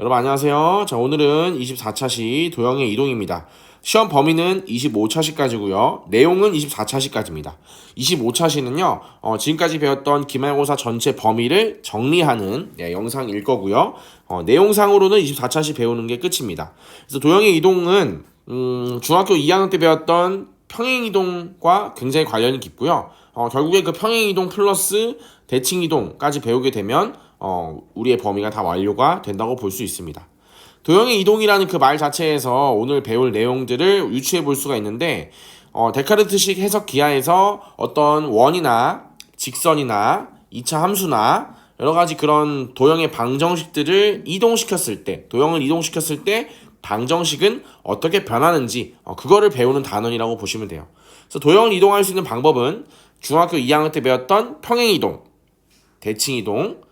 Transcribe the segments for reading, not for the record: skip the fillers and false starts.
여러분 안녕하세요. 자, 오늘은 24차시 도형의 이동입니다. 시험 범위는 25차시까지고요. 내용은 24차시까지입니다. 25차시는요. 지금까지 배웠던 기말고사 전체 범위를 정리하는 영상일 거고요. 내용상으로는 24차시 배우는 게 끝입니다. 그래서 도형의 이동은 중학교 2학년 때 배웠던 평행이동과 굉장히 관련이 깊고요. 결국에 그 평행이동 플러스 대칭이동까지 배우게 되면 우리의 범위가 다 완료가 된다고 볼 수 있습니다. 도형의 이동이라는 그 말 자체에서 오늘 배울 내용들을 유추해 볼 수가 있는데 데카르트식 해석 기하에서 어떤 원이나 직선이나 2차 함수나 여러 가지 그런 도형의 방정식들을 이동시켰을 때, 도형을 이동시켰을 때 방정식은 어떻게 변하는지 그거를 배우는 단원이라고 보시면 돼요. 그래서 도형을 이동할 수 있는 방법은 중학교 2학년 때 배웠던 평행이동, 대칭이동,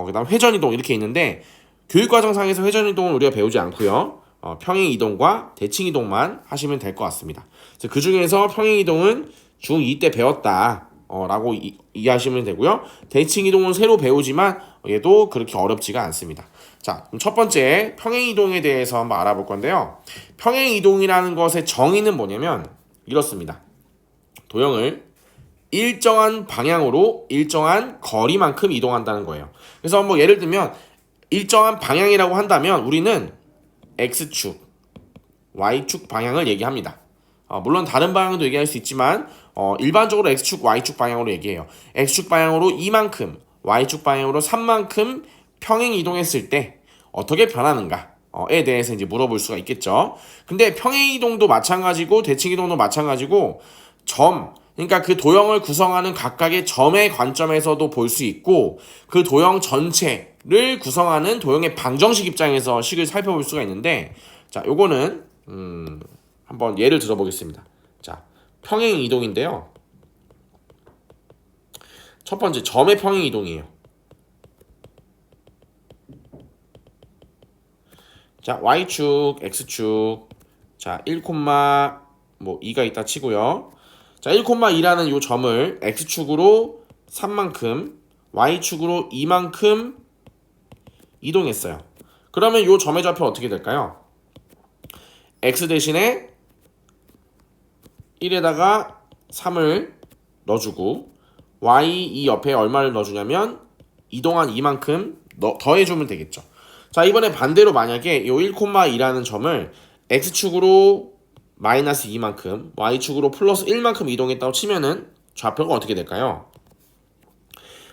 그다음 회전이동 이렇게 있는데 교육과정상에서 회전이동은 우리가 배우지 않고요. 평행이동과 대칭이동만 하시면 될 것 같습니다. 그래서 그 중에서 평행이동은 중2 때 배웠다. 라고 이해하시면 되고요. 대칭이동은 새로 배우지만 얘도 그렇게 어렵지가 않습니다. 자, 그럼 첫 번째 평행이동에 대해서 한번 알아볼 건데요. 평행이동이라는 것의 정의는 뭐냐면 이렇습니다. 도형을 일정한 방향으로 일정한 거리만큼 이동한다는 거예요. 그래서 뭐 예를 들면 일정한 방향이라고 한다면 우리는 X축, Y축 방향을 얘기합니다. 물론 다른 방향도 얘기할 수 있지만 일반적으로 X축, Y축 방향으로 얘기해요. X축 방향으로 이만큼, Y축 방향으로 3만큼 평행 이동했을 때 어떻게 변하는가에 대해서 이제 물어볼 수가 있겠죠. 근데 평행 이동도 마찬가지고 대칭 이동도 마찬가지고 그러니까 그 도형을 구성하는 각각의 점의 관점에서도 볼 수 있고 그 도형 전체를 구성하는 도형의 방정식 입장에서 식을 살펴볼 수가 있는데 자, 요거는 한번 예를 들어보겠습니다. 자, 평행 이동인데요. 첫 번째 점의 평행 이동이에요. 자, Y축, X축. 자, 1,2가 있다 치고요. 자, 1,2라는 이 점을 X축으로 3만큼, Y축으로 2만큼 이동했어요. 그러면 이 점의 좌표 어떻게 될까요? X 대신에 1에다가 3을 넣어주고 Y 이 옆에 얼마를 넣어주냐면 이동한 이만큼 더해주면 되겠죠. 자, 이번에 반대로 만약에 이 1,2라는 점을 X축으로 마이너스 2만큼, Y축으로 플러스 1만큼 이동했다고 치면은 좌표가 어떻게 될까요?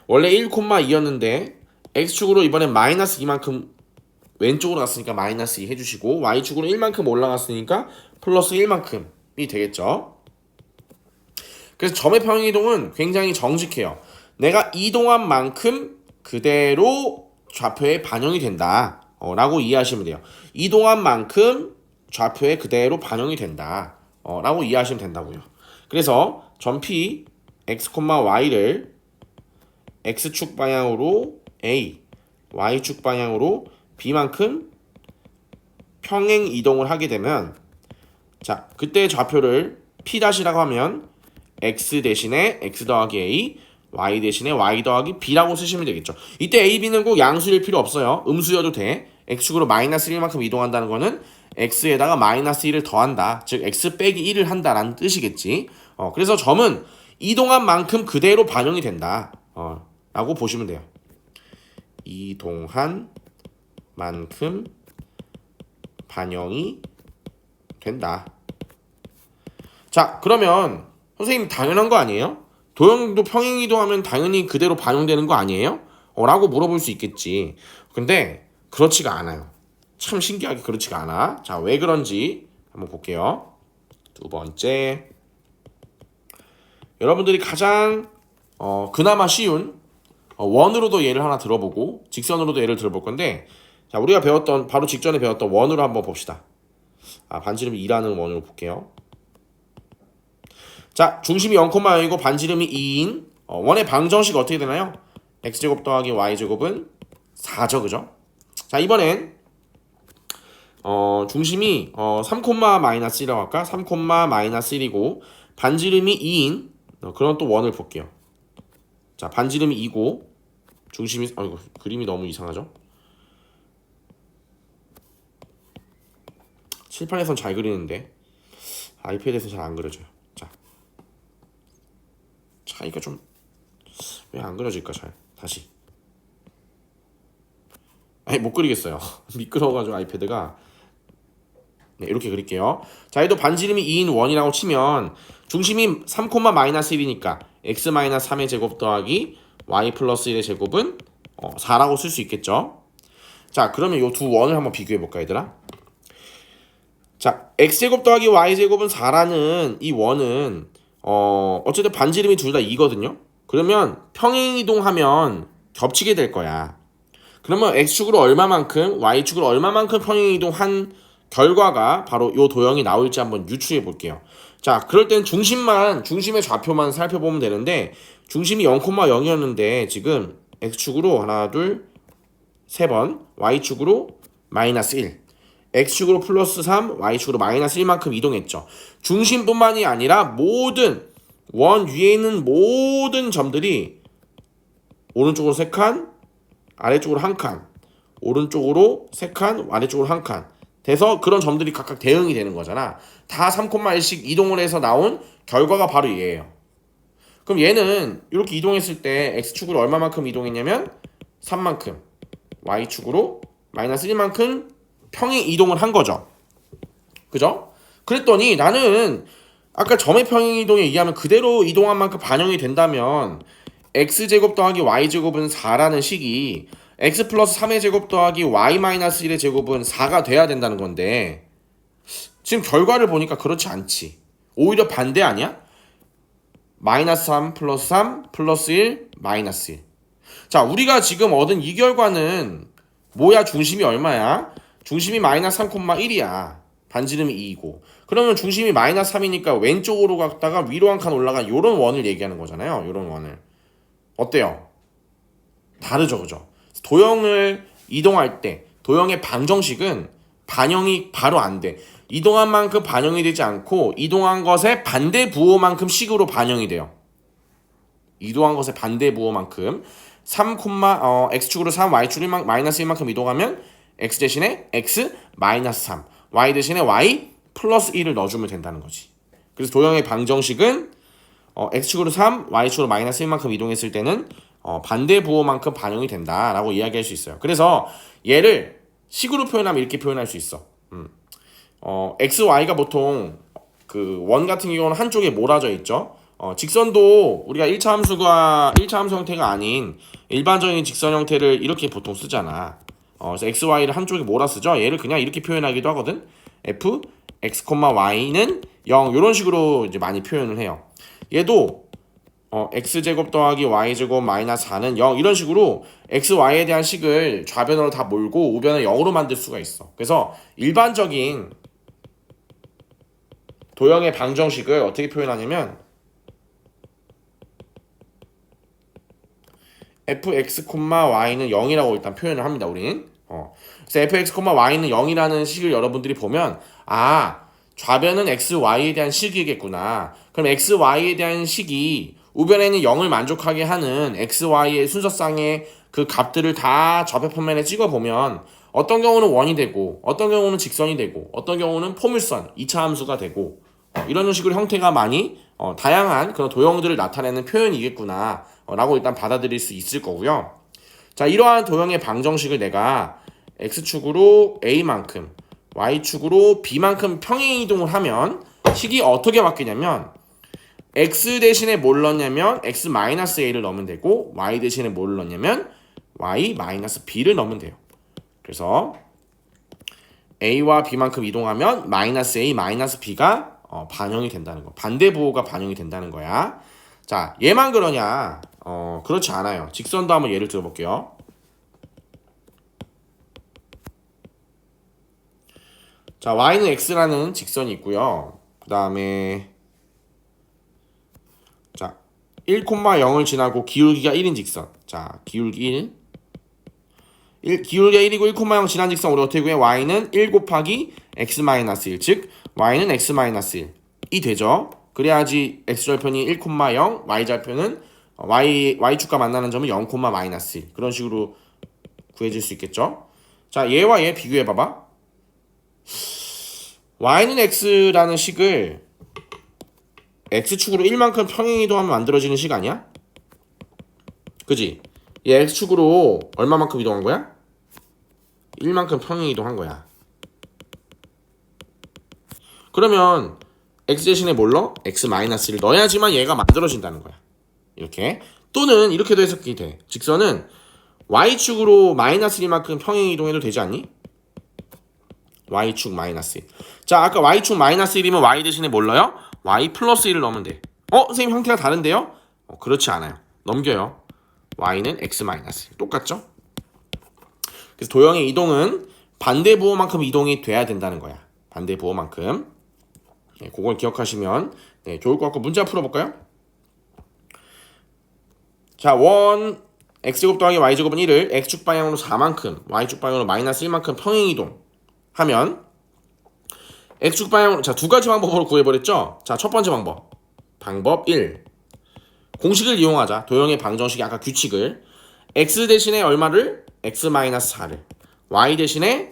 원래 1,2였는데 X축으로 이번에 마이너스 2만큼 왼쪽으로 갔으니까 마이너스 2 해주시고 Y축으로 1만큼 올라갔으니까 플러스 1만큼이 되겠죠. 그래서 점의 평행이동은 굉장히 정직해요. 내가 이동한 만큼 그대로 좌표에 반영이 된다 라고 이해하시면 돼요. 이동한 만큼 좌표에 그대로 반영이 된다 라고 이해하시면 된다고요. 그래서 점 P, X, Y를 X축 방향으로 A, Y축 방향으로 B만큼 평행 이동을 하게 되면 자, 그때 좌표를 P-라고 하면 X 대신에 X 더하기 A, Y 대신에 Y 더하기 B라고 쓰시면 되겠죠. 이때 A, B는 꼭 양수일 필요 없어요. 음수여도 돼. X축으로 마이너스 1만큼 이동한다는 거는 X에다가 마이너스 1을 더한다. 즉 X 빼기 1을 한다라는 뜻이겠지. 그래서 점은 이동한 만큼 그대로 반영이 된다. 라고 보시면 돼요. 이동한 만큼 반영이 된다. 자, 그러면 선생님 당연한 거 아니에요? 도형도 평행이동하면 당연히 그대로 반영되는 거 아니에요? 라고 물어볼 수 있겠지. 근데 그렇지가 않아요. 참 신기하게 그렇지가 않아. 자, 왜 그런지 한번 볼게요. 두 번째, 여러분들이 가장 그나마 쉬운 원으로도 예를 하나 들어보고 직선으로도 예를 들어볼 건데 자, 우리가 배웠던 바로 직전에 배웠던 원으로 한번 봅시다. 반지름이 2라는 원으로 볼게요. 자, 중심이 0,0이고 반지름이 2인 원의 방정식 어떻게 되나요? x제곱 더하기 y제곱은 4죠, 그죠? 자, 이번엔 중심이 3,-1이라고 할까? 3,-1이고 반지름이 2인 그런 또 원을 볼게요. 자, 반지름이 2고 중심이 그림이 너무 이상하죠? 칠판에선 잘 그리는데 아이패드에서 잘 안 그려져요. 자, 차이가 좀 왜 안 그려질까 잘. 다시. 아니 못 그리겠어요. 미끄러워가지고 아이패드가. 네, 이렇게 그릴게요. 자, 얘도 반지름이 2인 원이라고 치면 중심이 3, 마이너스 1이니까 x 마이너스 3의 제곱 더하기 y 플러스 1의 제곱은 4라고 쓸 수 있겠죠. 자, 그러면 이 두 원을 한번 비교해 볼까 얘들아. 자, x제곱 더하기 y제곱은 4라는 이 원은 어쨌든 반지름이 둘 다 2거든요. 그러면 평행이동하면 겹치게 될 거야. 그러면 x축으로 얼마만큼 y축으로 얼마만큼 평행이동한 결과가 바로 이 도형이 나올지 한번 유추해 볼게요. 자, 그럴 땐 중심의 좌표만 살펴보면 되는데 중심이 0,0이었는데 지금 x축으로 하나 둘 세 번, y축으로 마이너스 1, x축으로 플러스 3, y축으로 마이너스 1만큼 이동했죠. 중심뿐만이 아니라 모든 원 위에 있는 모든 점들이 오른쪽으로 3칸, 아래쪽으로 1칸, 오른쪽으로 3칸, 아래쪽으로 1칸 돼서 그런 점들이 각각 대응이 되는 거잖아. 다 3,1씩 이동을 해서 나온 결과가 바로 얘예요. 그럼 얘는 이렇게 이동했을 때 x축으로 얼마만큼 이동했냐면 3만큼, y축으로 마이너스 1만큼 평행 이동을 한 거죠. 그죠? 그랬더니 나는 아까 점의 평행 이동에 의하면 그대로 이동한 만큼 반영이 된다면 x제곱 더하기 y제곱은 4라는 식이 x 플러스 3의 제곱 더하기 y 마이너스 1의 제곱은 4가 돼야 된다는 건데 지금 결과를 보니까 그렇지 않지. 오히려 반대 아니야? 마이너스 3 플러스 3 플러스 1 마이너스 1. 자, 우리가 지금 얻은 이 결과는 뭐야? 중심이 얼마야? 중심이 마이너스 3,1이야. 반지름이 2이고. 그러면 중심이 마이너스 3이니까 왼쪽으로 갔다가 위로 한 칸 올라간 요런 원을 얘기하는 거잖아요. 요런 원을. 어때요? 다르죠, 그죠? 도형을 이동할 때 도형의 방정식은 반영이 바로 안 돼. 이동한 만큼 반영이 되지 않고 이동한 것의 반대 부호만큼 식으로 반영이 돼요. 이동한 것의 반대 부호만큼 3, x축으로 3, y축으로 마이너스 1만큼 이동하면 x 대신에 x 마이너스 3, y 대신에 y 플러스 1을 넣어주면 된다는 거지. 그래서 도형의 방정식은 x축으로 3, y축으로 마이너스 1만큼 이동했을 때는 반대 부호만큼 반영이 된다라고 이야기할 수 있어요. 그래서 얘를 식으로 표현하면 이렇게 표현할 수 있어. x, y가 보통 그 원 같은 경우는 한쪽에 몰아져 있죠. 직선도 우리가 1차 함수 형태가 아닌 일반적인 직선 형태를 이렇게 보통 쓰잖아. 그래서 x, y를 한쪽에 몰아 쓰죠. 얘를 그냥 이렇게 표현하기도 하거든. f, x, y는 0 이런 식으로 이제 많이 표현을 해요. 얘도 x제곱 더하기 y제곱 마이너스 4는 0 이런 식으로 x, y에 대한 식을 좌변으로 다 몰고 우변을 0으로 만들 수가 있어. 그래서 일반적인 도형의 방정식을 어떻게 표현하냐면 fx, y는 0이라고 일단 표현을 합니다. 우리는. 그래서 fx, y는 0이라는 식을 여러분들이 보면 좌변은 x, y에 대한 식이겠구나. 그럼 x, y에 대한 식이 우변에는 0을 만족하게 하는 x, y의 순서상의 그 값들을 다 좌표평면에 찍어보면 어떤 경우는 원이 되고 어떤 경우는 직선이 되고 어떤 경우는 포물선, 2차 함수가 되고 이런 식으로 형태가 많이 다양한 그런 도형들을 나타내는 표현이겠구나 라고 일단 받아들일 수 있을 거고요. 자, 이러한 도형의 방정식을 내가 x축으로 a만큼 y축으로 b만큼 평행이동을 하면 식이 어떻게 바뀌냐면 x 대신에 뭘 넣냐면 x-a를 넣으면 되고 y 대신에 뭘 넣냐면 y-b를 넣으면 돼요. 그래서 a와 b만큼 이동하면 -a, -b가 반영이 된다는 거. 반대 부호가 반영이 된다는 거야. 자, 얘만 그러냐? 그렇지 않아요. 직선도 한번 예를 들어볼게요. 자, y는 x라는 직선이 있고요. 그 다음에 자, 1,0을 지나고 기울기가 1인 직선. 자, 기울기 1. 기울기가 1이고 1,0 지난 직선 우리 어떻게 구해? y는 1 곱하기 x-1, 즉 y는 x-1이 되죠. 그래야지 x절편이 1,0, y절편은 y축과 만나는 점은 0, -1 그런 식으로 구해질 수 있겠죠. 자, 얘와 얘 비교해봐봐. y는 x라는 식을 x축으로 1만큼 평행이동하면 만들어지는 식 아니야? 그지? 얘 x축으로 얼마만큼 이동한 거야? 1만큼 평행이동한 거야. 그러면 x 대신에 뭘 넣어? x-1을 넣어야지만 얘가 만들어진다는 거야. 이렇게. 또는 이렇게도 해석이 돼. 직선은 y축으로 마이너스 1만큼 평행이동해도 되지 않니? y축 마이너스 1. 자, 아까 y축 마이너스 1이면 y 대신에 뭘 넣어요? y 플러스 1을 넣으면 돼. 선생님 형태가 다른데요? 그렇지 않아요. 넘겨요. y는 x 마이너스 1. 똑같죠? 그래서 도형의 이동은 반대 부호만큼 이동이 돼야 된다는 거야. 반대 부호만큼. 네, 그걸 기억하시면 좋을 것 같고 문제 풀어볼까요? 자, 원 x제곱 더하기 y제곱은 1을 x축 방향으로 4만큼 y축 방향으로 마이너스 1만큼 평행이동 하면 x축 방향으로 자, 두 가지 방법으로 구해버렸죠? 자, 첫 번째 방법 1. 공식을 이용하자. 도형의 방정식의 아까 규칙을 x 대신에 얼마를? x-4를 y 대신에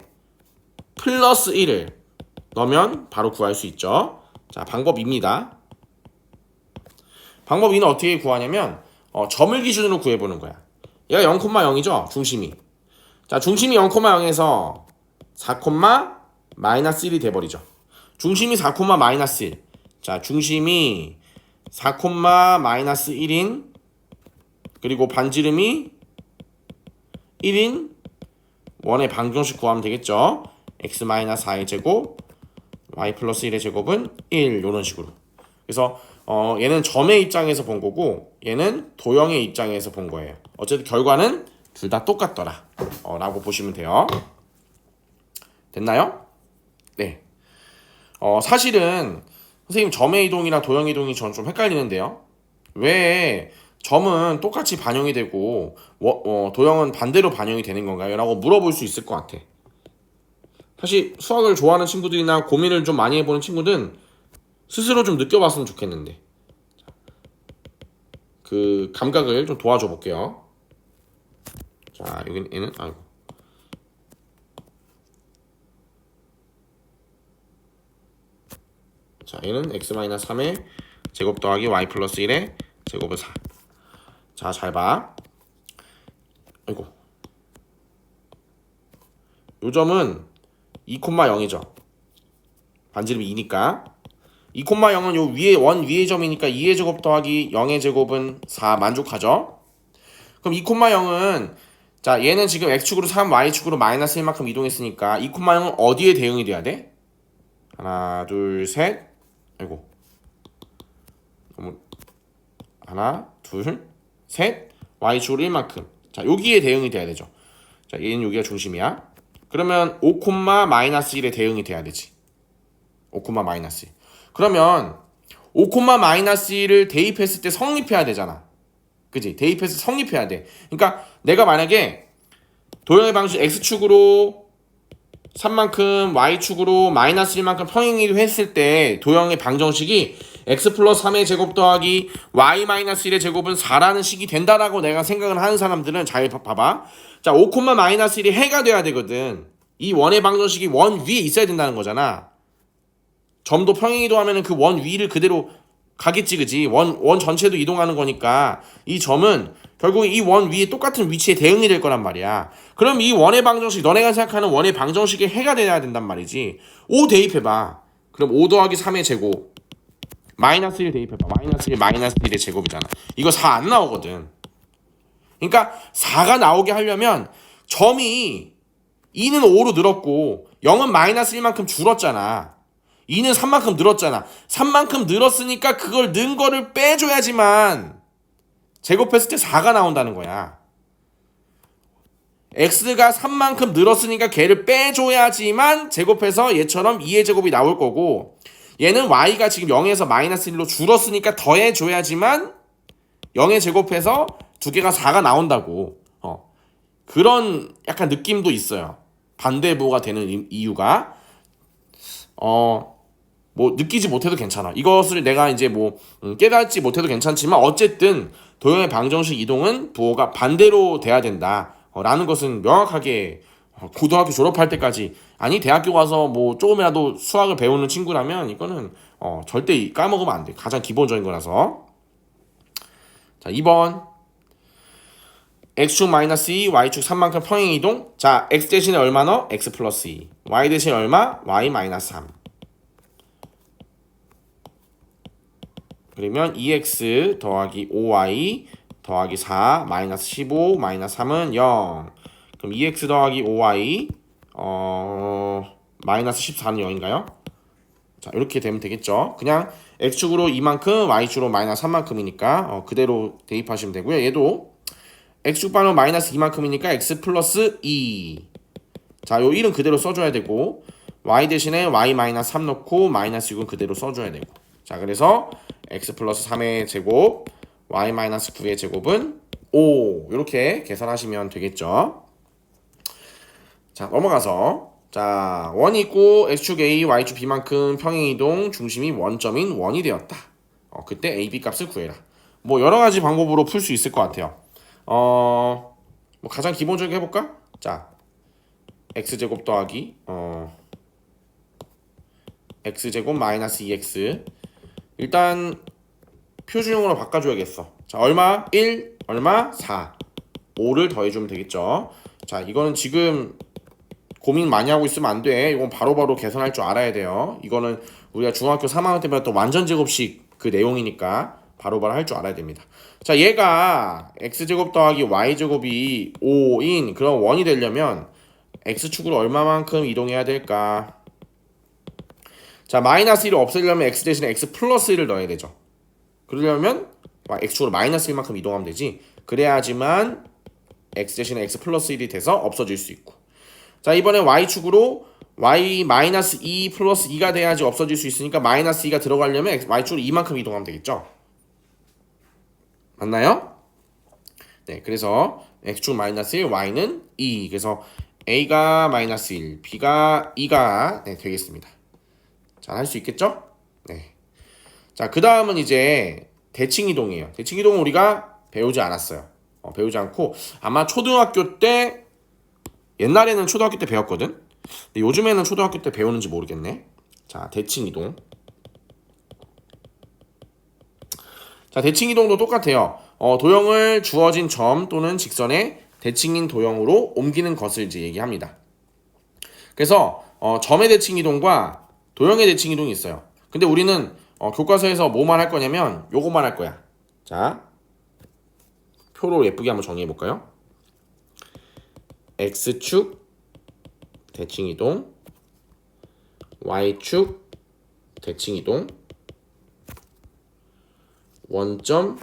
플러스 1을 넣으면 바로 구할 수 있죠. 자, 방법2입니다. 방법 2는 어떻게 구하냐면 점을 기준으로 구해보는 거야. 얘가 0,0이죠? 중심이. 자, 중심이 0,0에서 4,-1이 돼버리죠. 중심이 4,-1. 자, 중심이 4,-1인 그리고 반지름이 1인 원의 방정식 구하면 되겠죠. x-4의 제곱 y 플러스 1의 제곱은 1 이런 식으로. 그래서 얘는 점의 입장에서 본 거고 얘는 도형의 입장에서 본 거예요. 어쨌든 결과는 둘 다 똑같더라 라고 보시면 돼요. 됐나요? 네. 사실은 선생님 점의 이동이랑 도형의 이동이 저는 좀 헷갈리는데요. 왜 점은 똑같이 반영이 되고 도형은 반대로 반영이 되는 건가요? 라고 물어볼 수 있을 것 같아. 사실 수학을 좋아하는 친구들이나 고민을 좀 많이 해보는 친구들은 스스로 좀 느껴봤으면 좋겠는데 그 감각을 좀 도와줘 볼게요. 자, 여기는 얘는 자, 얘는 x-3의 제곱 더하기 y 플러스 1의 제곱은 4. 자, 잘 봐. 요 점은 2,0이죠. 반지름이 2니까 2,0은 요 위에 원 위의 점이니까 2의 제곱 더하기 0의 제곱은 4 만족하죠. 그럼 2,0은 자, 얘는 지금 x축으로 3, y축으로 마이너스 1만큼 이동했으니까 2,0은 어디에 대응이 돼야 돼? 하나, 둘, 셋. 하나, 둘, 셋. y축으로 1만큼. 자, 여기에 대응이 돼야 되죠. 자, 얘는 여기가 중심이야. 그러면 5,-1에 대응이 돼야 되지. 5,-1. 그러면 5,-1을 대입했을 때 성립해야 되잖아. 그지? 대입해서 성립해야 돼. 그러니까 내가 만약에 도형의 방식 x축으로 3만큼 y축으로 마이너스 1만큼 평행이동 했을 때 도형의 방정식이 x 플러스 3의 제곱 더하기 y 마이너스 1의 제곱은 4라는 식이 된다라고 내가 생각을 하는 사람들은 잘 봐봐. 자, 5,-1이 해가 돼야 되거든. 이 원의 방정식이 원 위에 있어야 된다는 거잖아. 점도 평행이동하면 그 원 위를 그대로 가겠지, 그지? 원 전체도 이동하는 거니까 이 점은 결국 이 원 위에 똑같은 위치에 대응이 될 거란 말이야. 그럼 이 원의 방정식, 너네가 생각하는 원의 방정식이 해가 돼야 된단 말이지. 5 대입해봐. 그럼 5 더하기 3의 제곱 마이너스 1 대입해봐. 마이너스 1, 마이너스 1의 제곱이잖아. 이거 4 안 나오거든. 그러니까 4가 나오게 하려면 점이 2는 5로 늘었고 0은 마이너스 1만큼 줄었잖아. 2는 3만큼 늘었잖아. 3만큼 늘었으니까 그걸 는 거를 빼줘야지만 제곱했을 때 4가 나온다는 거야. x가 3만큼 늘었으니까 걔를 빼줘야지만 제곱해서 얘처럼 2의 제곱이 나올 거고, 얘는 y가 지금 0에서 마이너스 1로 줄었으니까 더해줘야지만 0의 제곱해서 두 개가 4가 나온다고. 그런 약간 느낌도 있어요. 반대부호가 되는 이유가 뭐 느끼지 못해도 괜찮아. 이것을 내가 이제 뭐 깨닫지 못해도 괜찮지만 어쨌든 도형의 방정식 이동은 부호가 반대로 돼야 된다 라는 것은 명확하게 고등학교 졸업할 때까지, 아니 대학교 가서 뭐 조금이라도 수학을 배우는 친구라면 이거는 절대 까먹으면 안 돼. 가장 기본적인 거라서. 자, 2번. x축 마이너스 2, y축 3만큼 평행이동. 자, x 대신에 얼마 넣어? x 플러스 2. y 대신에 얼마? y 마이너스 3. 그러면 2x 더하기 5y 더하기 4 마이너스 15 마이너스 3은 0. 그럼 2x 더하기 5y 마이너스 14는 0인가요? 자, 이렇게 되면 되겠죠. 그냥 x축으로 2만큼 y축으로 마이너스 3만큼이니까 그대로 대입하시면 되고요. 얘도 x축 반으로 마이너스 2만큼이니까 x 플러스 2. 자, 요 1은 그대로 써줘야 되고 y 대신에 y 마이너스 3 넣고 마이너스 6은 그대로 써줘야 되고. 자, 그래서 x 플러스 3의 제곱 y 마이너스 9의 제곱은 5. 이렇게 계산하시면 되겠죠. 자, 넘어가서 자, 원이 있고 x축 a, y축 b만큼 평행이동 중심이 원점인 원이 되었다. 그때 a, b 값을 구해라. 뭐 여러 가지 방법으로 풀 수 있을 것 같아요. 뭐 가장 기본적으로 해볼까? 자, x제곱 더하기 x제곱 마이너스 2x. 일단 표준형으로 바꿔줘야겠어. 자, 얼마? 1, 얼마? 4. 5를 더해주면 되겠죠. 자, 이거는 지금 고민 많이 하고 있으면 안 돼. 이건 바로바로 계산할 줄 알아야 돼요. 이거는 우리가 중학교 3학년 때 배웠던 완전제곱식 그 내용이니까 바로바로 할 줄 알아야 됩니다. 자, 얘가 x제곱 더하기 y제곱이 5인 그런 원이 되려면 x축으로 얼마만큼 이동해야 될까? 자, 마이너스 1을 없애려면 x 대신에 x 플러스 1을 넣어야 되죠. 그러려면 x축으로 마이너스 1만큼 이동하면 되지. 그래야지만 x 대신에 x 플러스 1이 돼서 없어질 수 있고. 자, 이번에 y축으로 y 마이너스 2 플러스 2가 돼야지 없어질 수 있으니까 마이너스 2가 들어가려면 y축으로 2만큼 이동하면 되겠죠. 맞나요? 네, 그래서 x축 마이너스 1, y는 2. 그래서 a가 마이너스 1, b가 2가 되겠습니다. 잘 할 수 있겠죠? 네. 자, 그 다음은 이제 대칭이동이에요. 대칭이동은 우리가 배우지 않았어요. 배우지 않고 아마 초등학교 때, 옛날에는 초등학교 때 배웠거든. 근데 요즘에는 초등학교 때 배우는지 모르겠네. 자, 대칭이동. 자, 대칭이동도 똑같아요. 도형을 주어진 점 또는 직선의 대칭인 도형으로 옮기는 것을 이제 얘기합니다. 그래서 점의 대칭이동과 도형의 대칭이동이 있어요. 근데 우리는 교과서에서 뭐만 할 거냐면 요것만 할 거야. 자, 표로 예쁘게 한번 정리해 볼까요? x축 대칭이동, y축 대칭이동, 원점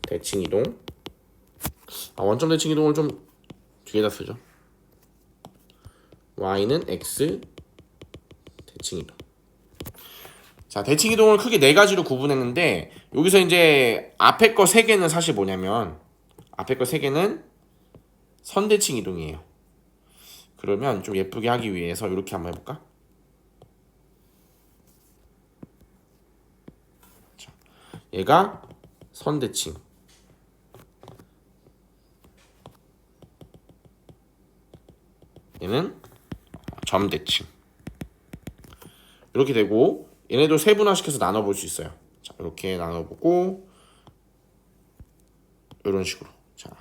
대칭이동. 원점 대칭이동을 좀 뒤에다 쓰죠. y는 x 대칭이동. 자, 대칭이동을 크게 네 가지로 구분했는데 여기서 이제 앞에 거 세 개는 사실 뭐냐면 앞에 거 세 개는 선대칭이동이에요. 그러면 좀 예쁘게 하기 위해서 이렇게 한번 해볼까? 자, 얘가 선대칭. 얘는 점대칭. 이렇게 되고 얘네도 세분화시켜서 나눠볼 수 있어요. 자, 이렇게 나눠보고 이런 식으로. 자,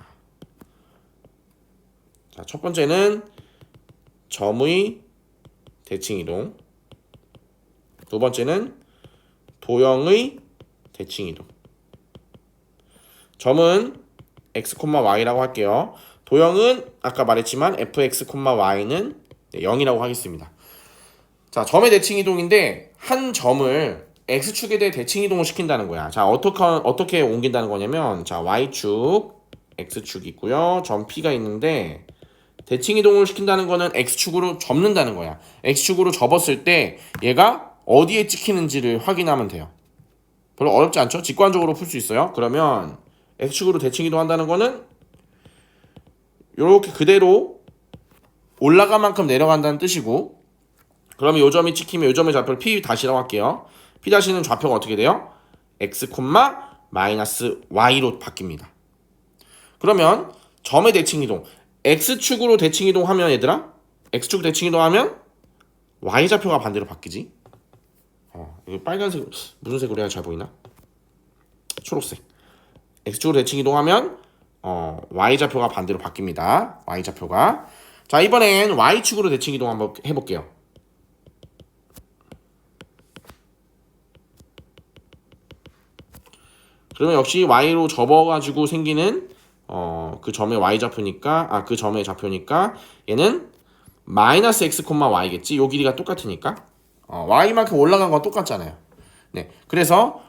첫 번째는 점의 대칭이동. 두 번째는 도형의 대칭이동. 점은 x, y라고 할게요. 도형은 아까 말했지만 fx, y는 0이라고 하겠습니다. 자, 점의 대칭이동인데 한 점을 x축에 대해 대칭이동을 시킨다는 거야. 자, 어떻게 옮긴다는 거냐면 자, y축, x축이 있고요. 점 p가 있는데 대칭이동을 시킨다는 거는 x축으로 접는다는 거야. x축으로 접었을 때 얘가 어디에 찍히는지를 확인하면 돼요. 별로 어렵지 않죠? 직관적으로 풀 수 있어요. 그러면 x축으로 대칭이동한다는 거는 이렇게 그대로 올라간 만큼 내려간다는 뜻이고, 그러면 요 점이 찍히면 요 점의 좌표를 P-라고 할게요. P-는 좌표가 어떻게 돼요? x, 마이너스 y로 바뀝니다. 그러면 점의 대칭 이동. x축으로 대칭 이동하면 얘들아, x축 대칭 이동하면 y좌표가 반대로 바뀌지. 이거 빨간색 무슨 색으로 해야 잘 보이나? 초록색. x축으로 대칭 이동하면 y좌표가 반대로 바뀝니다. y좌표가. 자, 이번엔 y축으로 대칭 이동 한번 해볼게요. 그러면 역시 y로 접어가지고 생기는 그 점의 y좌표니까, 그 점의 좌표니까 얘는 마이너스 x, y겠지. 요 길이가 똑같으니까 y만큼 올라간 건 똑같잖아요. 네, 그래서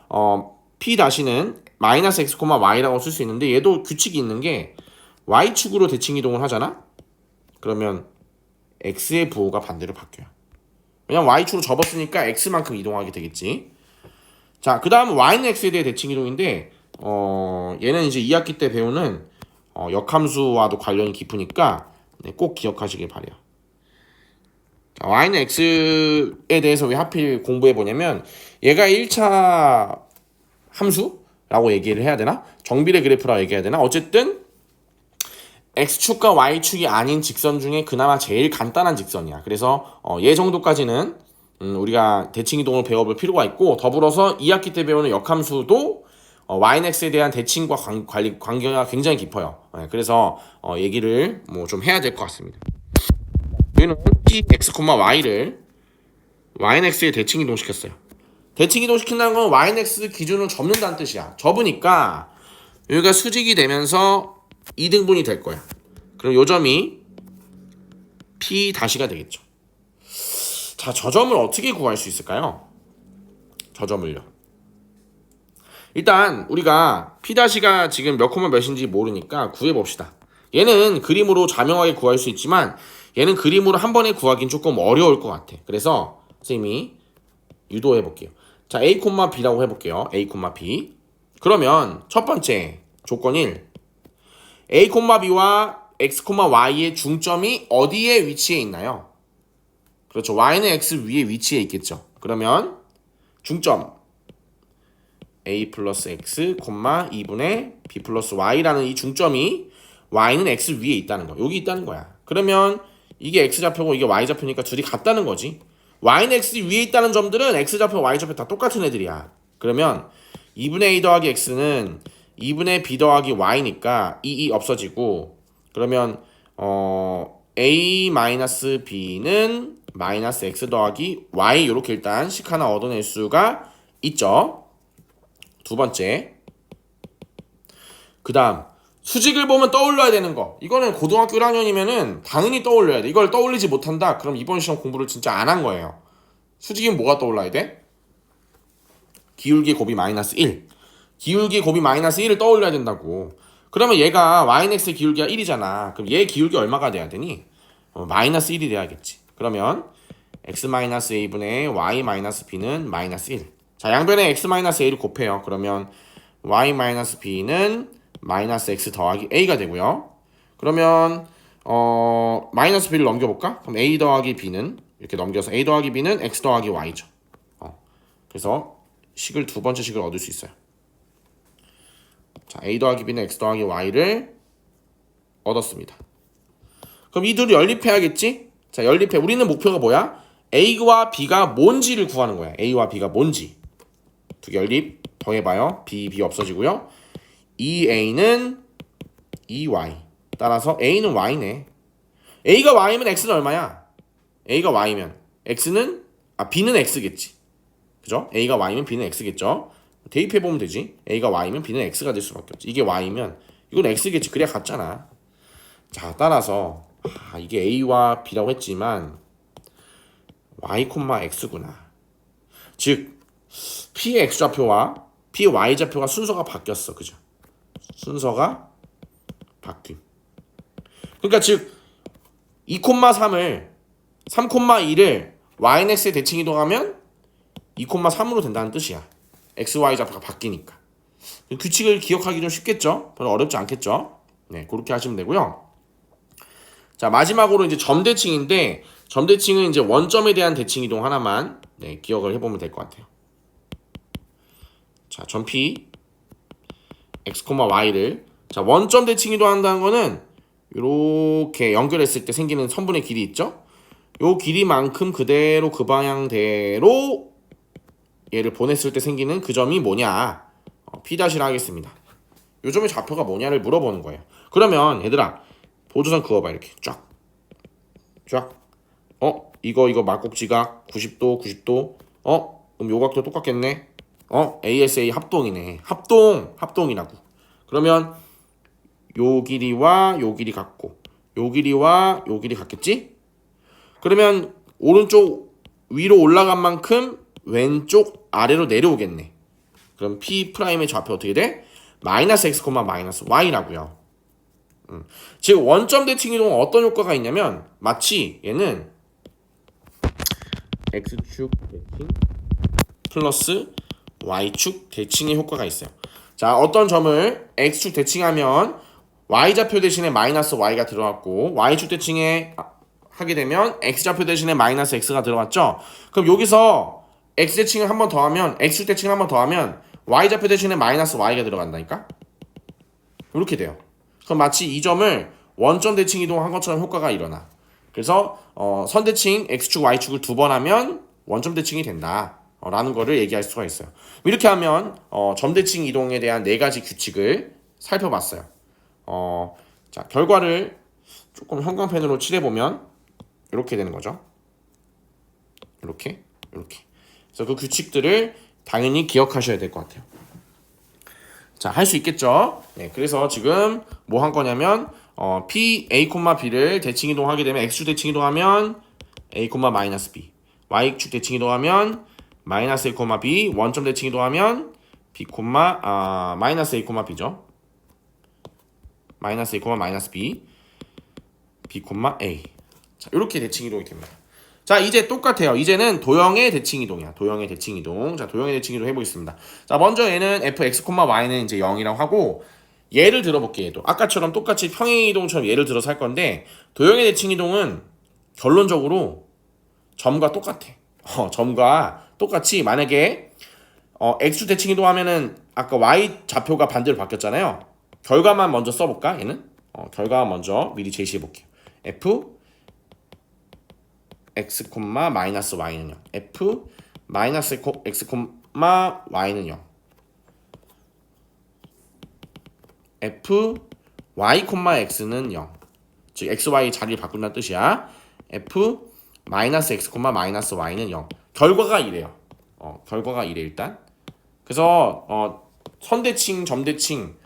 p 다시는 마이너스 x, y라고 쓸 수 있는데, 얘도 규칙이 있는 게 y축으로 대칭 이동을 하잖아. 그러면 x의 부호가 반대로 바뀌어요. 왜냐면 y축으로 접었으니까 x만큼 이동하게 되겠지. 자, 그 다음 y는 x에 대해 대칭 이동인데, 얘는 이제 2학기 때 배우는 역함수와도 관련이 깊으니까 꼭 기억하시길 바래요. 자, y는 x에 대해서 왜 하필 공부해 보냐면, 얘가 1차 함수라고 얘기를 해야 되나? 정비례 그래프라고 얘기해야 되나? 어쨌든 x축과 y축이 아닌 직선 중에 그나마 제일 간단한 직선이야. 그래서 얘 정도까지는 우리가 대칭 이동을 배워볼 필요가 있고, 더불어서 2학기 때 배우는 역함수도 y는 x에 대한 대칭과 관계가 굉장히 깊어요. 그래서 얘기를 뭐 좀 해야 될 것 같습니다. 여기는 px, y를 y는 x에 대칭 이동시켰어요. 대칭 이동시킨다는 건 y는 x 기준으로 접는다는 뜻이야. 접으니까 여기가 수직이 되면서 2등분이 될 거야. 그럼 요 점이 p 다시가 되겠죠. 자, 저 점을 어떻게 구할 수 있을까요? 저 점을요. 일단 우리가 p 다시가 지금 몇 콤마 몇인지 모르니까 구해봅시다. 얘는 그림으로 자명하게 구할 수 있지만 얘는 그림으로 한 번에 구하긴 조금 어려울 것 같아. 그래서 선생님이 유도해 볼게요. 자, a, b라고 해볼게요. a, b. 그러면 첫 번째 조건 1, a, b와 x, y의 중점이 어디에 위치해 있나요? 그렇죠. y는 x 위에 위치해 있겠죠. 그러면 중점 a 플러스 x, 2분의 b 플러스 y라는 이 중점이 y는 x 위에 있다는 거. 여기 있다는 거야. 그러면 이게 x좌표고 이게 y좌표니까 둘이 같다는 거지. y는 x 위에 있다는 점들은 x좌표, y좌표 다 똑같은 애들이야. 그러면 2분의 a 더하기 x는 2분의 b 더하기 y니까 이 없어지고, 그러면 a 마이너스 b는 마이너스 x 더하기 y, 이렇게 일단 식 하나 얻어낼 수가 있죠. 두 번째, 그 다음 수직을 보면 떠올려야 되는 거. 이거는 고등학교 1학년이면은 당연히 떠올려야 돼. 이걸 떠올리지 못한다? 그럼 이번 시험 공부를 진짜 안 한 거예요. 수직이면 뭐가 떠올라야 돼? 기울기 곱이 마이너스 1. 기울기 곱이 마이너스 1을 떠올려야 된다고. 그러면 얘가 y는 x의 기울기가 1이잖아. 그럼 얘 기울기 얼마가 돼야 되니? 마이너스 1이 돼야겠지. 그러면 x-a분의 y-b는 마이너스 1. 자, 양변에 x-a를 곱해요. 그러면 y-b는 마이너스 x 더하기 a가 되고요. 그러면 마이너스 b를 넘겨볼까? 그럼 a 더하기 b는 이렇게 넘겨서 a 더하기 b는 x 더하기 y죠. 그래서 식을 두 번째 식을 얻을 수 있어요. 자, a 더하기 b는 x 더하기 y를 얻었습니다. 그럼 이 둘이 연립해야겠지? 자, 연립해. 우리는 목표가 뭐야? a와 b가 뭔지를 구하는 거야. a와 b가 뭔지. 두 개 연립 더해봐요. b 없어지고요. 2a는 2y. 따라서 a는 y네. a가 y면 x는 얼마야? a가 y면 x는 b는 x겠지. 그죠? a가 y면 b는 x겠죠. 대입해보면 되지. a가 y면 b는 x가 될 수밖에 없지. 이게 y면 이건 x겠지. 그래야 같잖아. 자, 따라서 이게 a와 b라고 했지만 y, x구나. 즉 p의 x좌표와 p의 y좌표가 순서가 바뀌었어. 그죠? 순서가 바뀜. 그러니까 즉 2,3을 3,2를 y는 x에 대칭 이동하면 2,3으로 된다는 뜻이야. x, y 좌표가 바뀌니까. 규칙을 기억하기 좀 쉽겠죠? 별로 어렵지 않겠죠? 네, 그렇게 하시면 되고요. 자, 마지막으로 이제 점대칭인데, 점대칭은 이제 원점에 대한 대칭 이동 하나만 기억을 해보면 될 것 같아요. 자, 점 P x, y를 자, 원점 대칭 이동한다는 거는 이렇게 연결했을 때 생기는 선분의 길이 있죠? 요 길이만큼 그대로 그 방향대로 얘를 보냈을 때 생기는 그 점이 뭐냐? P'를 하겠습니다. 요 점의 좌표가 뭐냐를 물어보는 거예요. 그러면 얘들아 보조선 그어봐. 이렇게 쫙 쫙. 이거 막곡지각 90도 90도. 그럼 요 각도 똑같겠네. ASA 합동이네. 합동이라고. 그러면 요 길이와 요 길이 같고 요 길이와 요 길이 같겠지? 그러면 오른쪽 위로 올라간 만큼 왼쪽 아래로 내려오겠네. 그럼 P'의 좌표 어떻게 돼? 마이너스 X, 마이너스 Y라고요. 즉 원점 대칭 이동은 어떤 효과가 있냐면 마치 얘는 X축 대칭 플러스 Y축 대칭의 효과가 있어요. 자, 어떤 점을 X축 대칭하면 Y좌표 대신에 마이너스 Y가 들어갔고 Y축 대칭에 하게 되면 X좌표 대신에 마이너스 X가 들어갔죠. 그럼 여기서 X 대칭을 한 번 더하면 X축 대칭을 한 번 더하면 Y좌표 대신에 마이너스 Y가 들어간다니까. 이렇게 돼요. 그럼 마치 이 점을 원점 대칭 이동한 것처럼 효과가 일어나. 그래서 선 대칭 X축 Y축을 두 번 하면 원점 대칭이 된다 라는 거를 얘기할 수가 있어요. 이렇게 하면 점 대칭 이동에 대한 네 가지 규칙을 살펴봤어요. 자, 결과를 조금 형광펜으로 칠해보면 이렇게 되는 거죠. 이렇게. 그래서 그 규칙들을 당연히 기억하셔야 될 것 같아요. 자, 할 수 있겠죠? 네, 그래서 지금 뭐 한 거냐면 P, A, B를 대칭 이동하게 되면 X축 대칭 이동하면 A, 마이너스 B, Y축 대칭 이동하면 마이너스 A, B, 원점 대칭 이동하면 B, 마이너스 A, B죠. 마이너스 A, 마이너스 B, B, A. 자, 이렇게 대칭 이동이 됩니다. 자, 이제 똑같아요. 이제는 도형의 대칭 이동이야. 도형의 대칭 이동. 자, 도형의 대칭 이동 해보겠습니다. 자, 먼저 얘는 fx, y는 이제 0이라고 하고, 예를 들어볼게요. 얘도 아까처럼 똑같이 평행 이동처럼 예를 들어서 할 건데, 도형의 대칭 이동은 결론적으로 점과 똑같아. 점과 똑같이 만약에 x 대칭 이동하면은 아까 y 좌표가 반대로 바뀌었잖아요. 결과만 먼저 써볼까? 얘는 결과 먼저 미리 제시해 볼게요. f x, 마이너스 y는 0. f 마이너스 x, y는 0. f y, x는 0. 즉 x, y 자리를 바꾼다는 뜻이야. f 마이너스 x, 마이너스 y는 0. 결과가 이래요. 결과가 이래 일단. 그래서 선대칭, 점대칭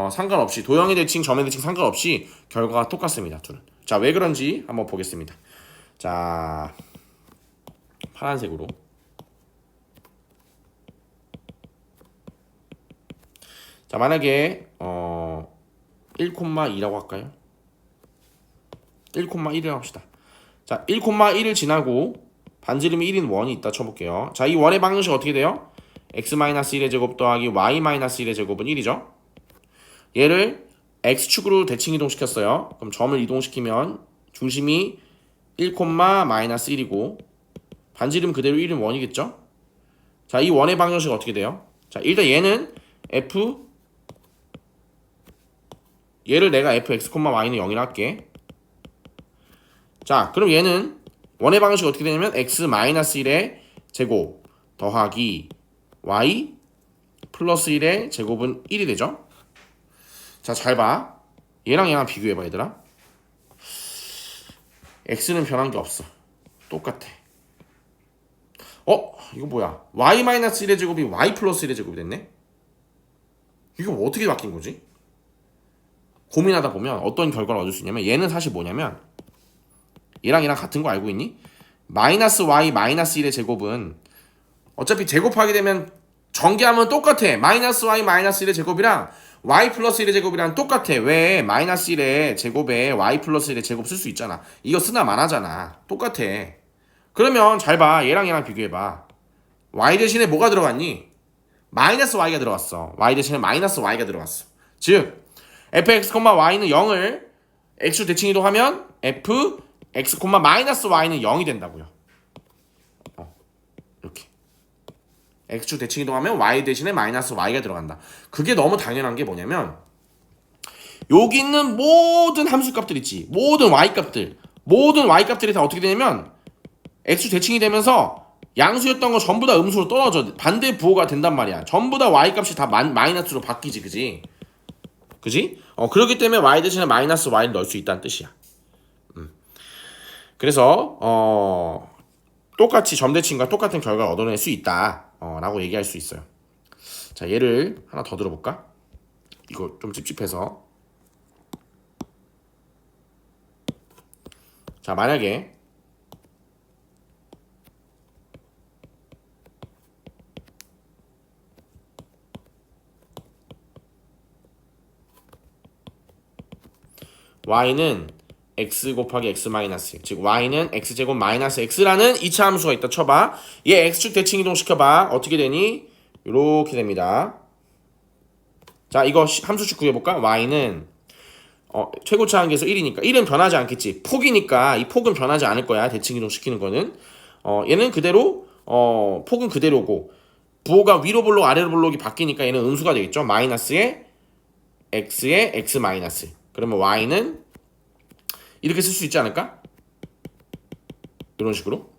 상관없이 도형의 대칭, 점의 대칭 상관없이 결과가 똑같습니다. 둘은. 자, 왜 그런지 한번 보겠습니다. 자, 파란색으로. 자, 만약에 1,2라고 할까요? 1,1이라고 합시다. 자, 1,1을 지나고 반지름이 1인 원이 있다 쳐볼게요. 자, 이 원의 방정식 어떻게 돼요? x-1의 제곱 더하기 y-1의 제곱은 1이죠. 얘를 x축으로 대칭 이동시켰어요. 그럼 점을 이동시키면 중심이 1,-1이고 반지름 그대로 1은 원이겠죠? 자, 이 원의 방정식 어떻게 돼요? 자, 일단 얘는 얘를 내가 fx, y는 0이라 할게. 자, 그럼 얘는 원의 방정식 어떻게 되냐면 x-1의 제곱 더하기 y 플러스 1의 제곱은 1이 되죠? 자, 잘 봐. 얘랑 비교해봐, 얘들아. x는 변한 게 없어. 똑같아. 이거 뭐야? y-1의 제곱이 y 플러스 1의 제곱이 됐네? 이거 어떻게 바뀐 거지? 고민하다 보면 어떤 결과를 얻을 수 있냐면 얘는 사실 뭐냐면 얘랑 같은 거 알고 있니? 마이너스 y 마이너스 1의 제곱은 어차피 제곱하게 되면 전개하면 똑같아. 마이너스 y 마이너스 1의 제곱이랑 y 플러스 1의 제곱이랑 똑같아. 왜? 마이너스 1의 제곱에 y 플러스 1의 제곱 쓸 수 있잖아. 이거 쓰나 마나잖아. 똑같아. 그러면 잘 봐. 얘랑 비교해봐. y 대신에 뭐가 들어갔니? 마이너스 y가 들어갔어. y 대신에 마이너스 y가 들어갔어. 즉 fx, y는 0을 x로 대칭 이동하면 f, x, 마이너스 y는 0이 된다고요. 이렇게 x축 대칭 이동하면 y 대신에 마이너스 y가 들어간다. 그게 너무 당연한 게 뭐냐면 여기 있는 모든 함수값들 있지. 모든 y값들이 다 어떻게 되냐면 x축 대칭이 되면서 양수였던 거 전부 다 음수로 떨어져. 반대 부호가 된단 말이야. 전부 다 y값이 다 마이너스로 바뀌지. 그지? 그지? 그렇기 때문에 y 대신에 마이너스 y를 넣을 수 있다는 뜻이야. 그래서 똑같이 점대칭과 똑같은 결과를 얻어낼 수 있다 라고 얘기할 수 있어요. 자, 예를 하나 더 들어볼까? 이거 좀 찝찝해서. 자, 만약에 y는 x 곱하기 x 마이너스, 즉 y는 x제곱 마이너스 x라는 2차 함수가 있다 쳐봐. 얘 x축 대칭 이동 시켜봐. 어떻게 되니? 이렇게 됩니다. 자, 이거 함수식 구해볼까? y는 최고차 한계에서 1이니까 1은 변하지 않겠지. 폭이니까 이 폭은 변하지 않을 거야. 대칭 이동 시키는 거는. 얘는 그대로 폭은 그대로고 부호가 위로 볼록 아래로 볼록이 바뀌니까 얘는 음수가 되겠죠. 마이너스에 x에 x 마이너스. 그러면 y는 이렇게 쓸 수 있지 않을까? 이런 식으로.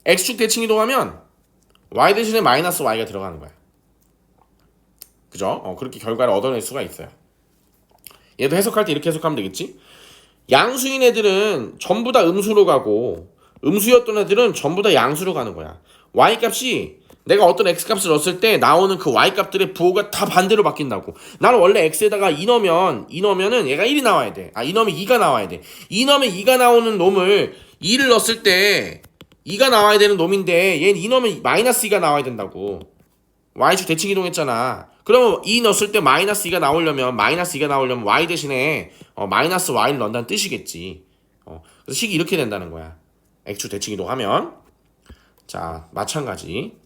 x축 대칭 이동하면 y 대신에 마이너스 y가 들어가는 거야. 그죠? 그렇게 결과를 얻어낼 수가 있어요. 얘도 해석할 때 이렇게 해석하면 되겠지? 양수인 애들은 전부 다 음수로 가고 음수였던 애들은 전부 다 양수로 가는 거야. y값이 내가 어떤 x값을 넣었을 때 나오는 그 y값들의 부호가 다 반대로 바뀐다고. 나는 원래 x에다가 2 넣으면은 얘가 1이 나와야 돼. 2 넣으면 2가 나와야 돼. 2 넣으면 2가 나오는 놈을 2를 넣었을 때 2가 나와야 되는 놈인데 얘는 2 넣으면 마이너스 2가 나와야 된다고. y축 대칭 이동했잖아. 그러면 2 넣었을 때 마이너스 2가 나오려면 y 대신에 마이너스 y를 넣는다는 뜻이겠지. 그래서 식이 이렇게 된다는 거야. x축 대칭 이동하면. 자, 마찬가지.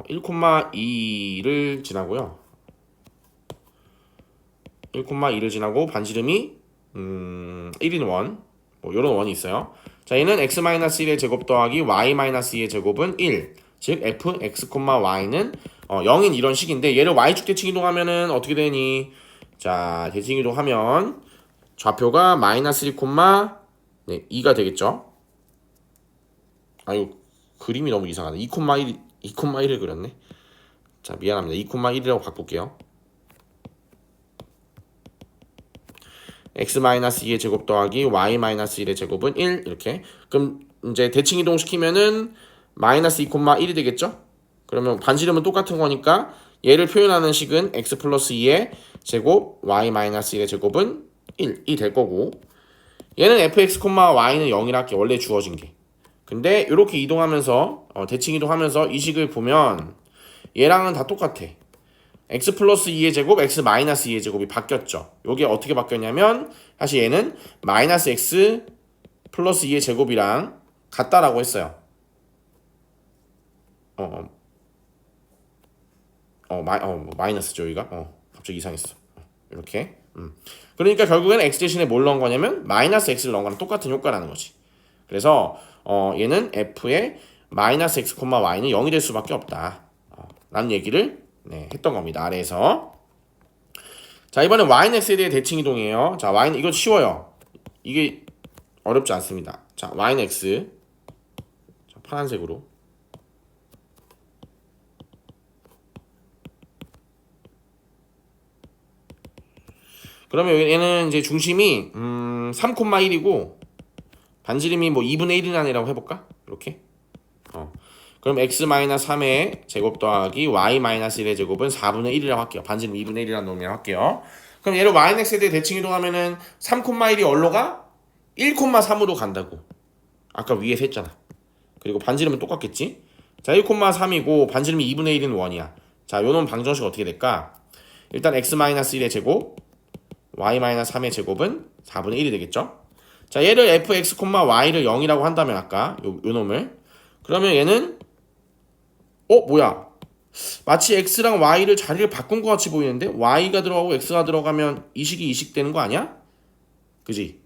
1,2를 지나고요. 1,2를 지나고 반지름이 1인 원, 요런 원이 있어요. 자, 얘는 x-1의 제곱 더하기 y-2의 제곱은 1. 즉 fx, y는 0인 이런 식인데 얘를 y축 대칭 이동하면은 어떻게 되니? 자, 대칭 이동하면 좌표가 마이너스 1, 2가 되겠죠? 아유, 그림이 너무 이상하네. 2,1을 그렸네. 자, 미안합니다. 2,1이라고 바꿀게요. x-2의 제곱 더하기 y-1의 제곱은 1 이렇게. 그럼 이제 대칭 이동 시키면은 마이너스 2,1이 되겠죠? 그러면 반지름은 똑같은 거니까 얘를 표현하는 식은 x 플러스 2의 제곱 y-1의 제곱은 1이 될 거고, 얘는 fx, y는 0이라 할게. 원래 주어진 게. 근데 이렇게 이동하면서 대칭 이동하면서 이 식을 보면 얘랑은 다 똑같아. x 플러스 2의 제곱, x 마이너스 2의 제곱이 바뀌었죠. 요게 어떻게 바뀌었냐면 사실 얘는 마이너스 x 플러스 2의 제곱이랑 같다라고 했어요. 마이너스죠, 여기가. 갑자기 이상했어. 이렇게. 그러니까 결국엔 x 대신에 뭘 넣은 거냐면 마이너스 x를 넣은 거랑 똑같은 효과라는 거지. 그래서 얘는 f의 마이너스 x, y는 0이 될 수밖에 없다. 라는 얘기를 했던 겁니다. 아래에서. 자, 이번엔 y는 x에 대해 대칭 이동이에요. 자, y는 이거 쉬워요. 이게 어렵지 않습니다. 자, y는 x. 자, 파란색으로. 그러면 얘는 이제 중심이 3,1이고 반지름이 뭐 2분의 1이 아니라고 해볼까? 이렇게. 그럼 x-3의 제곱 더하기 y-1의 제곱은 4분의 1이라고 할게요. 반지름 2분의 1이라는 놈이라고 할게요. 그럼 얘를 yx에 대해 대칭 이동하면은 3,1이 어디로 가? 1,3으로 간다고. 아까 위에서 했잖아. 그리고 반지름은 똑같겠지? 자, 1,3이고 반지름이 2분의 1인 원이야. 자, 요놈 방정식 어떻게 될까? 일단 x-1의 제곱 y-3의 제곱은 4분의 1이 되겠죠? 자, 얘를 fx, y를 0이라고 한다면 아까 요 놈을, 그러면 얘는 뭐야? 마치 x랑 y를 자리를 바꾼 것 같이 보이는데 y가 들어가고 x가 들어가면 이 식이 이 식 되는 거 아니야? 그지?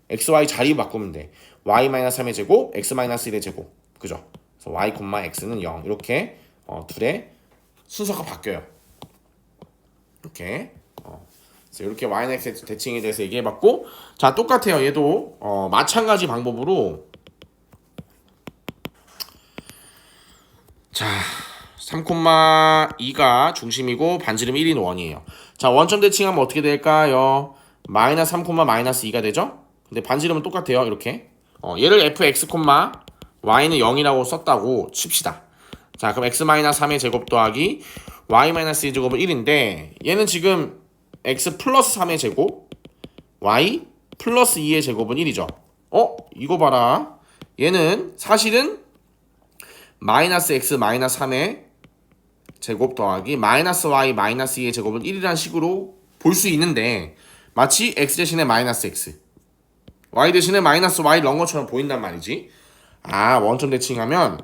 xy 자리 바꾸면 돼. y-3의 제곱, x-1의 제곱. 그죠? 그래서 y, x는 0. 이렇게 둘의 순서가 바뀌어요. 이렇게. 그래서 이렇게 y-x 대칭에 대해서 얘기해봤고, 자, 똑같아요. 얘도 마찬가지 방법으로 자, 3,2가 중심이고 반지름 1인 원이에요. 자, 원점 대칭하면 어떻게 될까요? 마이너스 3,-2가 되죠? 근데 반지름은 똑같아요. 이렇게. 얘를 fx, y는 0이라고 썼다고 칩시다. 자, 그럼 x-3의 제곱 더하기 y-2의 제곱은 1인데 얘는 지금 x 플러스 3의 제곱 y 플러스 2의 제곱은 1이죠. 이거 봐라. 얘는 사실은 마이너스 x 마이너스 3의 제곱 더하기 마이너스 y 마이너스 2의 제곱은 1이라는 식으로 볼 수 있는데 마치 x 대신에 마이너스 x y 대신에 마이너스 y 넣은 것처럼 보인단 말이지. 원점 대칭하면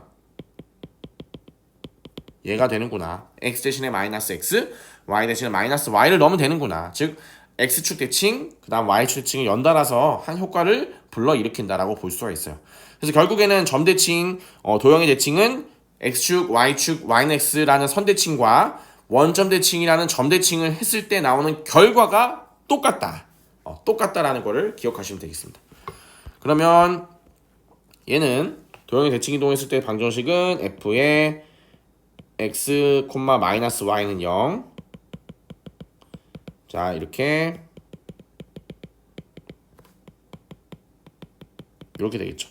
얘가 되는구나. x 대신에 마이너스 x y 대신에 마이너스 y를 넣으면 되는구나. 즉 x축 대칭 그 다음 y축 대칭을 연달아서 한 효과를 불러일으킨다라고 볼 수가 있어요. 그래서 결국에는 점 대칭, 도형의 대칭은 x축, y축, y는 x라는 선 대칭과 원점 대칭이라는 점 대칭을 했을 때 나오는 결과가 똑같다. 똑같다라는 거를 기억하시면 되겠습니다. 그러면 얘는 도형의 대칭 이동했을 때 방정식은 f의 x, 마이너스 y는 0. 자, 이렇게 되겠죠.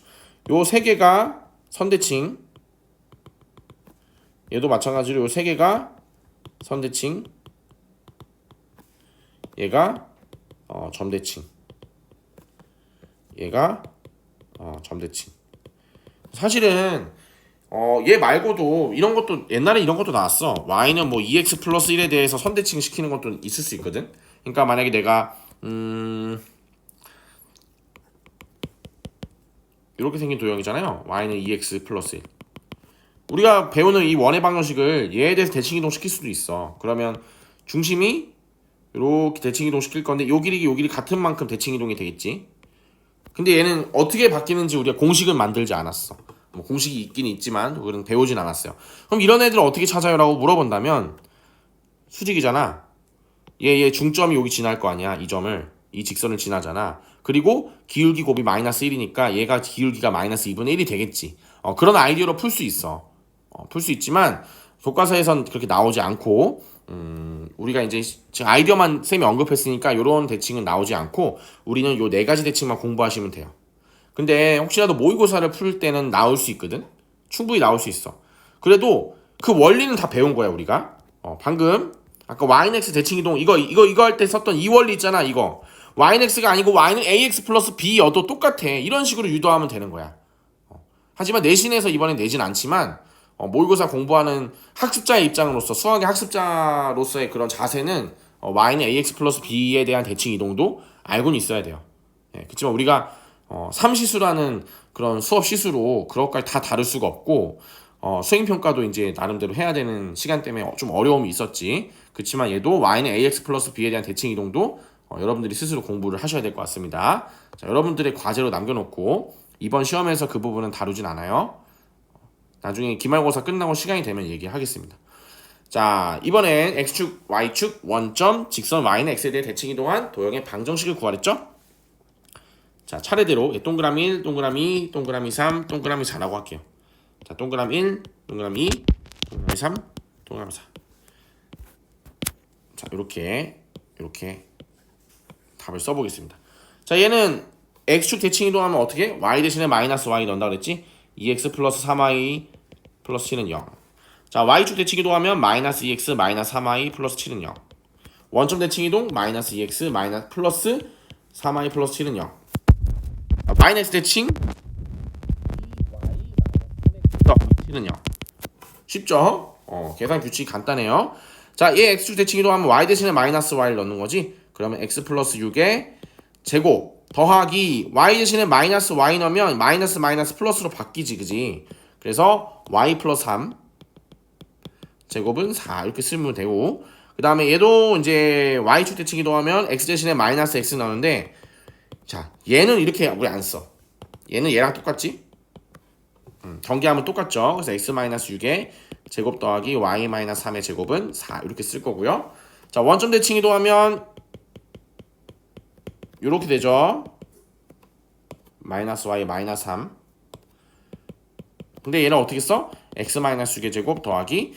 요 세 개가 선대칭. 얘도 마찬가지로 요 세 개가 선대칭. 얘가 점대칭. 얘가 점대칭. 사실은 얘 말고도 이런 것도 옛날에 이런 것도 나왔어. y는 뭐 2x 플러스 1에 대해서 선대칭 시키는 것도 있을 수 있거든. 그러니까 만약에 내가 이렇게 생긴 도형이잖아요. y는 2x 플러스 1. 우리가 배우는 이 원의 방정식을 얘에 대해서 대칭 이동 시킬 수도 있어. 그러면 중심이 이렇게 대칭 이동 시킬 건데 요 길이 요 길이 같은 만큼 대칭 이동이 되겠지. 근데 얘는 어떻게 바뀌는지 우리가 공식을 만들지 않았어. 뭐 공식이 있긴 있지만 우리는 배우진 않았어요. 그럼 이런 애들을 어떻게 찾아요? 라고 물어본다면 수직이잖아. 얘 중점이 여기 지날 거 아니야. 이 점을, 이 직선을 지나잖아. 그리고 기울기 곱이 마이너스 1이니까 얘가 기울기가 마이너스 2분의 1이 되겠지. 그런 아이디어로 풀 수 있어. 풀 수 있지만 교과서에선 그렇게 나오지 않고 우리가 이제 지금 아이디어만 쌤이 언급했으니까 이런 대칭은 나오지 않고 우리는 요 네 가지 대칭만 공부하시면 돼요. 근데 혹시라도 모의고사를 풀 때는 나올 수 있거든. 충분히 나올 수 있어. 그래도 그 원리는 다 배운 거야 우리가. 방금 아까 yx 대칭 이동 이거 할 때 썼던 이 원리 있잖아. 이거 yx가 아니고 y는 ax 플러스 b여도 똑같아. 이런 식으로 유도하면 되는 거야. 하지만 내신에서 이번엔 내진 않지만 모의고사 공부하는 학습자의 입장으로서 수학의 학습자로서의 그런 자세는 y는 ax 플러스 b에 대한 대칭 이동도 알고는 있어야 돼요. 그렇지만 우리가 삼시수라는 그런 수업 시수로 그런 것까지 다 다룰 수가 없고 수행평가도 이제 나름대로 해야 되는 시간 때문에 좀 어려움이 있었지. 그렇지만 얘도 y는 ax 플러스 b에 대한 대칭 이동도 여러분들이 스스로 공부를 하셔야 될 것 같습니다. 자, 여러분들의 과제로 남겨놓고 이번 시험에서 그 부분은 다루진 않아요. 나중에 기말고사 끝나고 시간이 되면 얘기하겠습니다. 자, 이번엔 x축, y축, 원점, 직선 y는 x에 대해 대칭 이동한 도형의 방정식을 구하랬죠? 자, 차례대로 동그라미 1, 동그라미 2, 동그라미 3, 동그라미 4라고 할게요. 자, 동그라미 1, 동그라미 2, 동그라미 3, 동그라미 4. 자, 이렇게 답을 써보겠습니다. 자, 얘는 x축 대칭 이동하면 어떻게? y 대신에 마이너스 y 넣는다 그랬지? 2x 플러스 3y 플러스 7은 0. 자, y축 대칭 이동하면 마이너스 2x 마이너스 3y 플러스 7은 0. 원점 대칭 이동 마이너스 2x 마이너스 플러스 3y 플러스 7은 0. 마이너스 대칭 7은 0. 쉽죠? 계산 규칙이 간단해요. 자, 얘 x축 대칭 이동하면 y 대신에 마이너스 y를 넣는 거지. 그러면 x 플러스 6의 제곱 더하기 y 대신에 마이너스 y 넣으면 마이너스 마이너스 플러스로 바뀌지, 그지? 그래서 y 플러스 3 제곱은 4 이렇게 쓰면 되고, 그 다음에 얘도 이제 y축 대칭 이동하면 x 대신에 마이너스 x 넣는데 자, 얘는 이렇게 우리 안 써. 얘는 얘랑 똑같지? 전개하면 똑같죠. 그래서 x-6의 제곱 더하기 y-3의 제곱은 4 이렇게 쓸 거고요. 자, 원점 대칭 이동하면 이렇게 되죠. 마이너스 y 마이너스 3. 근데 얘는 어떻게 써? x-6의 제곱 더하기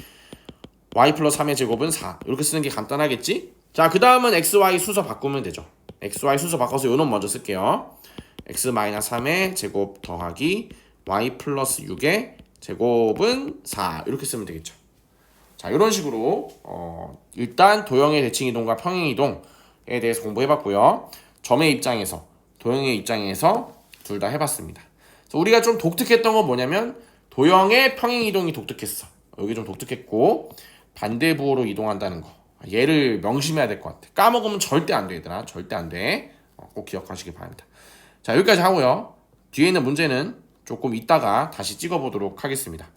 y 플러스 3의 제곱은 4 이렇게 쓰는 게 간단하겠지? 자, 그 다음은 xy 순서 바꾸면 되죠. xy 순서 바꿔서 요놈 먼저 쓸게요. x-3의 제곱 더하기 y 플러스 6의 제곱은 4 이렇게 쓰면 되겠죠. 자, 이런 식으로 일단 도형의 대칭 이동과 평행 이동에 대해서 공부해봤고요. 점의 입장에서 도형의 입장에서 둘 다 해봤습니다. 우리가 좀 독특했던 건 뭐냐면 도형의 평행 이동이 독특했어. 여기 좀 독특했고 반대부호로 이동한다는 거. 얘를 명심해야 될 것 같아. 까먹으면 절대 안 돼, 얘들아. 절대 안 돼. 꼭 기억하시기 바랍니다. 자, 여기까지 하고요. 뒤에 있는 문제는 조금 이따가 다시 찍어보도록 하겠습니다.